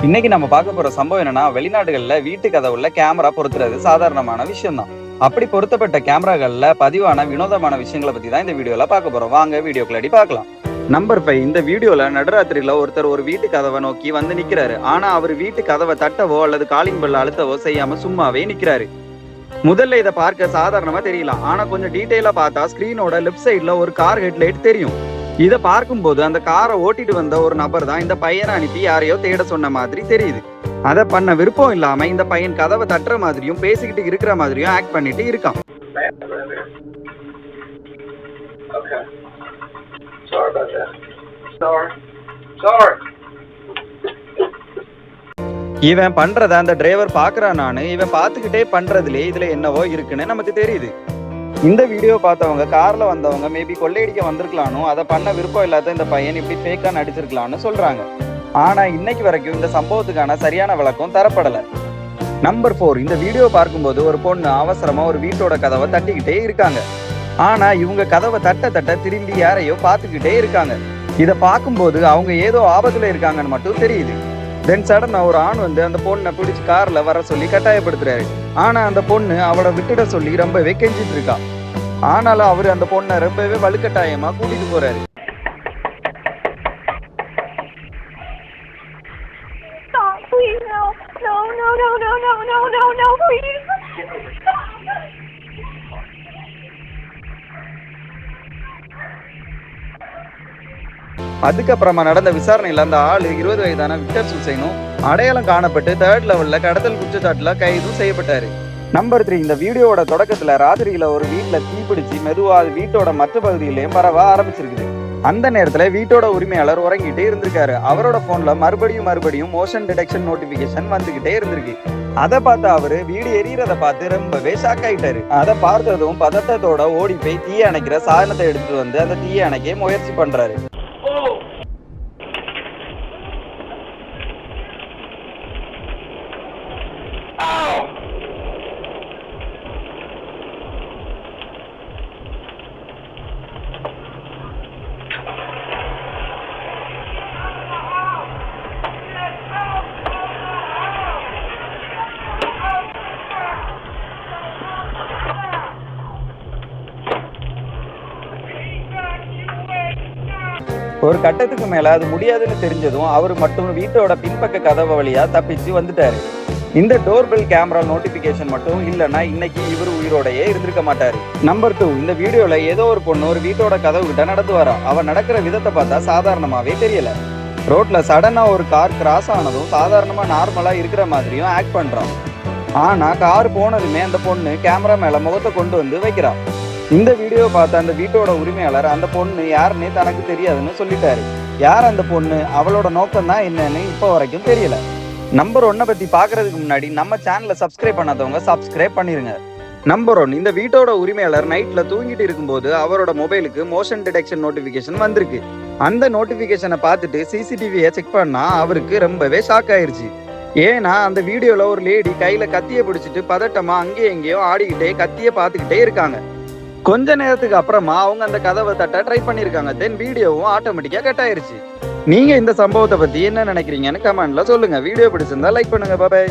இன்னைக்கு நம்ம பார்க்க போற சம்பவம் என்னன்னா, வெளிநாடுகள்ல வீட்டு கதவுல கேமரா பொருத்துறது சாதாரணமான விஷயம் தான். அப்படி பொருத்தப்பட்ட கேமராக்கள்ல பதிவான வினோதமான விஷயங்களை பத்தி தான் இந்த வீடியோல பார்க்க போறோம். வாங்க வீடியோக்குள்ளாடி பார்க்கலாம். நம்பர் 5. இந்த வீடியோல நடுராத்திரியில ஒருத்தர் ஒரு வீட்டு கதவை நோக்கி வந்து நிக்கிறாரு. ஆனா அவர் வீட்டு கதவை தட்டவோ அல்லது காலிங் பெல் அழுத்தவோ செய்யாம சும்மாவே நிக்கிறாரு. முதல்ல இதை பார்க்க சாதாரணமா தெரியலாம். ஆனா கொஞ்சம் டீடைலா பார்த்தா ஸ்கிரீனோட லெஃப்ட் சைட்ல ஒரு கார் ஹெட்லைட் தெரியும். இதை பார்க்கும்போது அந்த காரை ஓட்டிட்டு வந்த ஒரு நபர் தான் இந்த பையனை அனுப்பி யாரையோ தேட சொன்ன மாதிரி தெரியுது. அதை பண்ண விருப்பம் இல்லாம இந்த பையன் கதவை தட்டுற மாதிரியும் பேசிக்கிட்டு இருக்கிற மாதிரியும் ஆக்ட் பண்ணிட்டு இருக்கான். இவன் பண்றத அந்த டிரைவர் பாக்குறானான்னு இவன் பார்த்துக்கிட்டே பண்றதுலே இதுல என்னவோ இருக்குன்னு நமக்கு தெரியுது. இந்த வீடியோ பார்த்தவங்க கார்ல வந்தவங்க மேபி கொள்ளையடிக்க வந்திருக்கலானோ, அதை பண்ண விருப்பம் இல்லாத இந்த பையன் இப்படி ஃபேக்கா நடிச்சிருக்கலாம்னு சொல்றாங்க. ஆனா இன்னைக்கு வரைக்கும் இந்த சம்பவத்துக்கான சரியான விளக்கம் தரப்படல. நம்பர் 4. இந்த வீடியோ பார்க்கும்போது ஒரு பொண்ணு அவசரமா ஒரு வீட்டோட கதவை தட்டிக்கிட்டே இருக்காங்க. ஆனா இவங்க கதவை தட்ட தட்ட திரும்பி யாரையோ பார்த்துக்கிட்டே இருக்காங்க. இதை பார்க்கும்போது அவங்க ஏதோ ஆபத்துல இருக்காங்கன்னு மட்டும் தெரியுது. தென் சடனா ஒரு ஆண் வந்து அந்த பொண்ணை பிடிச்சி கார்ல வர சொல்லி கட்டாயப்படுத்துறாரு. ஆனா அந்த பொண்ணு அவளை விட்டுட சொல்லி ரொம்பவே கெஞ்சிட்டு இருக்கா. ஆனாலும் அவரு அந்த பொண்ணை ரொம்பவே வலுக்கட்டாயமா கூட்டிட்டு போறாரு. அதுக்கப்புறமா நடந்த விசாரணையில அந்த ஆளு 20 வயதான விக்டர் சுசைனும் அடையாளம் காணப்பட்டு 3rd லெவல்ல கடத்தல் குற்றச்சாட்டுல கைதும் செய்யப்பட்டாரு. நம்பர் 3. இந்த வீடியோவோட தொடக்கத்துல ராத்திரியில ஒரு வீட்டுல தீப்பிடிச்சு மெதுவா அது வீட்டோட மற்ற பகுதியிலையும் பரவ ஆரம்பிச்சிருக்குது. அந்த நேரத்துல வீட்டோட உரிமையாளர் உறங்கிட்டே இருந்திருக்காரு. அவரோட போன்ல மறுபடியும் மோஷன் டிடெக்ஷன் நோட்டிபிகேஷன் வந்துகிட்டே இருந்திருக்கு. அதை பார்த்து அவரு வீடு எரியறத பார்த்து ரொம்பவே ஷாக் ஆயிட்டாரு. அதை பார்த்ததும் பதட்டத்தோட ஓடி போய் தீய அணைக்கிற சாதனத்தை எடுத்துட்டு வந்து அந்த தீய அணைக்க முயற்சி பண்றாரு. ஒரு கட்டத்துக்கு மேல அது முடியாதுன்னு தெரிஞ்சதும் அவர் மட்டும் வீட்டோட பின்பக்க கதவு வழியா தப்பிச்சு வந்துட்டாரு. இந்த டோர்பெல் கேமரா நோட்டிபிகேஷன் மட்டும் இல்லைன்னா இன்னைக்கு இவர் உயிரோடையே இருந்திருக்க மாட்டாரு. நம்பர் 2. இந்த வீடியோல ஏதோ ஒரு பொண்ணு ஒரு வீட்டோட கதவு கிட்ட நடந்து வரா. அவ நடக்கிற விதத்தை பார்த்தா சாதாரணமாவே தெரியல. ரோட்ல சடனா ஒரு கார் கிராஸ் ஆனதும் சாதாரணமா நார்மலா இருக்கிற மாதிரியும் ஆக்ட் பண்றான். ஆனா கார் போனதுமே அந்த பொண்ணு கேமரா மேல முகத்தை கொண்டு வந்து வைக்கிறான். இந்த வீடியோ பார்த்த அந்த வீட்டோட உரிமையாளர் அந்த பொண்ணு யாருன்னே தனக்கு தெரியாதுன்னு சொல்லிட்டாரு. யார் அந்த பொண்ணு, அவளோட நோக்கம் தான் என்னன்னு இப்போ வரைக்கும் தெரியல. நம்பர் 1 பத்தி பாக்குறதுக்கு முன்னாடி நம்ம சேனலை சப்ஸ்கிரைப் பண்ணாதவங்க சப்ஸ்கிரைப் பண்ணிருங்க. நம்பர் 1. இந்த வீட்டோட உரிமையாளர் நைட்ல தூங்கிட்டு இருக்கும்போது அவரோட மொபைலுக்கு மோஷன் டிடெக்ஷன் நோட்டிபிகேஷன் வந்திருக்கு. அந்த நோட்டிபிகேஷனை பார்த்துட்டு சிசிடிவியை செக் பண்ணா அவருக்கு ரொம்பவே ஷாக் ஆயிருச்சு. ஏன்னா அந்த வீடியோல ஒரு லேடி கையில கத்திய பிடிச்சிட்டு பதட்டமா அங்கேயும் எங்கேயோ ஆடிக்கிட்டே கத்திய பார்த்துக்கிட்டே இருக்காங்க. கொஞ்ச நேரத்துக்கு அப்புறமா அவங்க அந்த கதவை தட்ட ட்ரை பண்ணிருக்காங்க. தென் வீடியோவும் ஆட்டோமேட்டிக்கா கட் ஆயிருச்சு. நீங்க இந்த சம்பவத்தை பத்தி என்ன நினைக்கிறீங்கன்னு கமெண்ட்ல சொல்லுங்க. வீடியோ பிடிச்சிருந்தா லைக் பண்ணுங்க. பாய்.